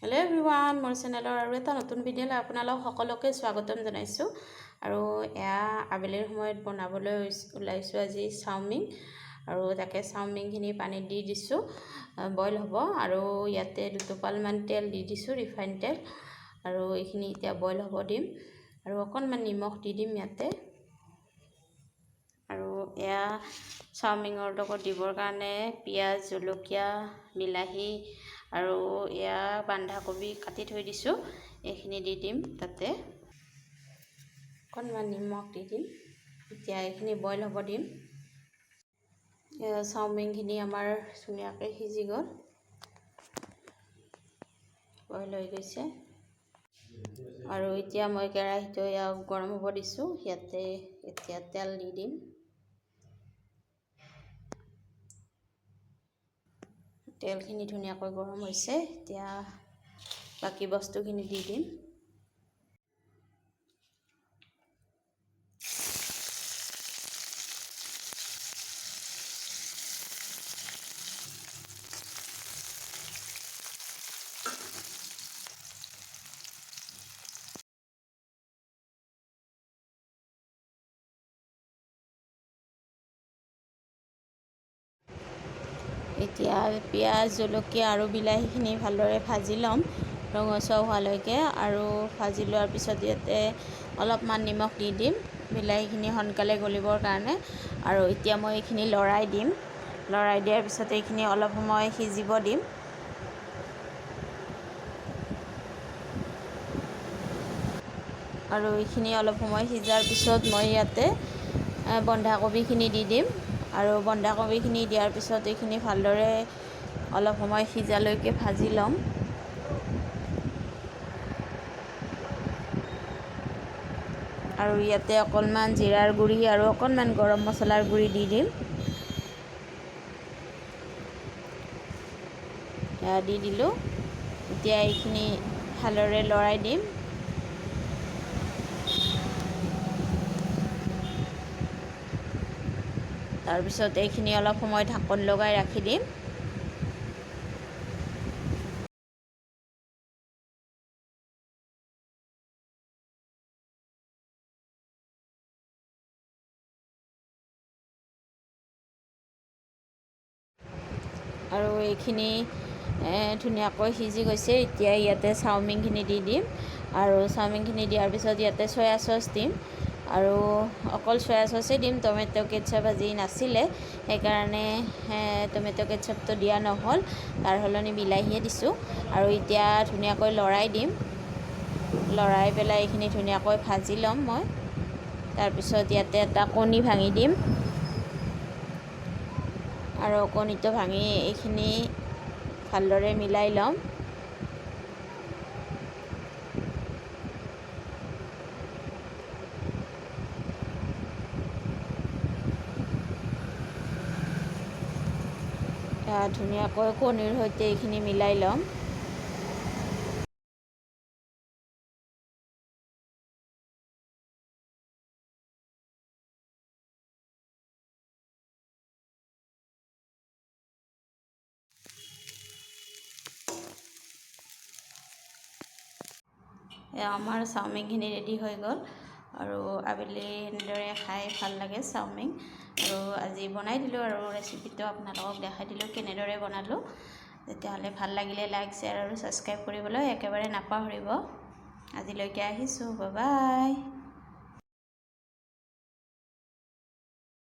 Hello' everyone, মোৰ চেনেলৰ আৰু এটা নতুন ভিডিঅ'লৈ আপোনালোক সকলোকে স্বাগতম জনাইছোঁ। আৰু এয়া আবেলিৰ সময়ত বনাবলৈ ওলাইছোঁ আজি চাওমিন। আৰু তাকে চাওমিনখিনি পানীত দি দিছোঁ, বইল হ'ব। আৰু ইয়াতে দুটোপালমান তেল দি দিছোঁ, ৰিফাইন তেল। আৰু এইখিনি এতিয়া বইল হ'ব দিম, আৰু অকণমান নিমখ দি দিম ইয়াতে। আৰু এয়া চাওমিনৰ লগত দিবৰ কাৰণে পিঁয়াজ, জলকীয়া, বিলাহী আৰু এয়া বন্ধাকবি কাটি থৈ দিছোঁ, এইখিনি দি দিম তাতে। অকণমান নিমখ দি দিম। এতিয়া এইখিনি বইল হ'ব দিম। চাওমিনখিনি আমাৰ ধুনীয়াকৈ সিজি গ'ল, বইল হৈ গৈছে। আৰু এতিয়া মই কেৰাহীটো গৰম হ'ব দিছোঁ। ইয়াতে এতিয়া তেল দি দিম। তেলখিনি ধুনীয়াকৈ গৰম হৈছে, এতিয়া বাকী বস্তুখিনি দি দিম। এতিয়া পিঁয়াজ, জলকীয়া আৰু বিলাহীখিনি ভালদৰে ভাজি ল'ম, ৰঙচুৱা হোৱালৈকে। আৰু ভাজি লোৱাৰ পিছত ইয়াতে অলপমান নিমখ দি দিম, বিলাহীখিনি সোনকালে গলিবৰ কাৰণে। আৰু এতিয়া মই এইখিনি লৰাই দিম। লৰাই দিয়াৰ পিছত এইখিনি অলপ সময় সিজিব দিম। আৰু এইখিনি অলপ সময় সিজাৰ পিছত মই ইয়াতে বন্ধাকবিখিনি দি দিম। আৰু বন্ধাকবিখিনি দিয়াৰ পিছত এইখিনি ভালদৰে অলপ সময় সিজালৈকে ভাজি ল'ম। আৰু ইয়াতে অকণমান জিৰাৰ গুড়ি আৰু অকণমান গৰম মছলাৰ গুড়ি দি দিম। দি দিলোঁ। এতিয়া এইখিনি ভালদৰে লৰাই দিম। তাৰপিছত এইখিনি অলপ সময় ঢাকন লগাই ৰাখি দিম। আৰু এইখিনি ধুনীয়াকৈ সিজি গৈছে। এতিয়া ইয়াতে চাওমিনখিনি দি দিম। আৰু চাওমিনখিনি দিয়াৰ পিছত ইয়াতে চয়া চচ দিম। আৰু অকল চয়া চচেই দিম, টমেটো কেটচাপ আজি নাছিলে, সেইকাৰণে টমেটো কেটচাপটো দিয়া নহ'ল, তাৰ সলনি বিলাহীয়ে দিছোঁ। আৰু এতিয়া ধুনীয়াকৈ লৰাই দিম। লৰাই পেলাই এইখিনি ধুনীয়াকৈ ভাজি ল'ম মই। তাৰপিছত ইয়াতে এটা কণী ভাঙি দিম। আৰু কণীটো ভাঙি এইখিনি ভালদৰে মিলাই ল'ম। ধুনীয়াকৈ কণীৰ সৈতে এইখিনি মিলাই ল'ম। আমাৰ চাওমিনখিনি ৰেডি হৈ গ'ল। আৰু আবেলি এনেদৰে খাই ভাল লাগে চাওমিন। আৰু আজি বনাই দিলোঁ, আৰু ৰেচিপিটো আপোনালোকক দেখাই দিলোঁ কেনেদৰে বনালোঁ। তেতিয়াহ'লে ভাল লাগিলে লাইক, শ্বেয়াৰ আৰু ছাবস্ক্ৰাইব কৰিবলৈ একেবাৰে নাপাহৰিব। আজিলৈকে আহিছোঁ, বাই বাই।